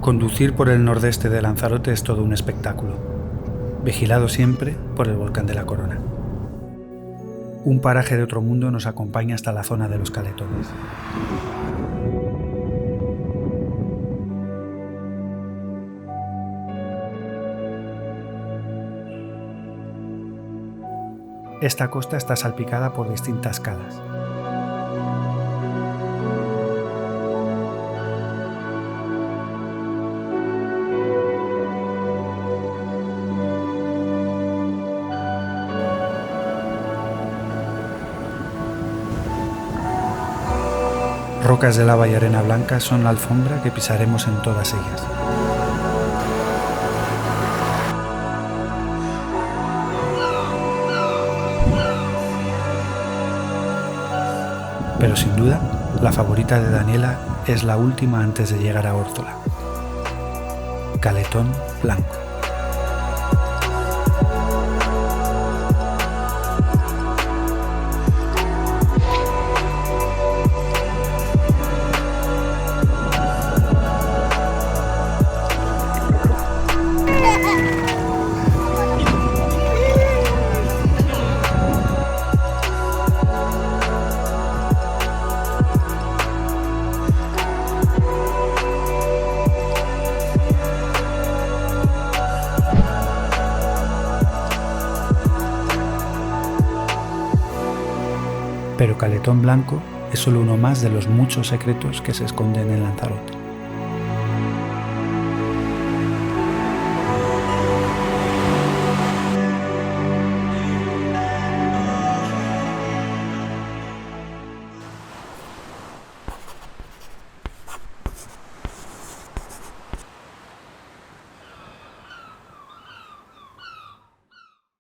Conducir por el nordeste de Lanzarote es todo un espectáculo, vigilado siempre por el volcán de la Corona. Un paraje de otro mundo nos acompaña hasta la zona de los Caletones. Esta costa está salpicada por distintas calas. Rocas de lava y arena blanca son la alfombra que pisaremos en todas ellas. Pero sin duda, la favorita de Daniela es la última antes de llegar a Órzola: Caletón Blanco. Pero Caletón Blanco es solo uno más de los muchos secretos que se esconden en Lanzarote.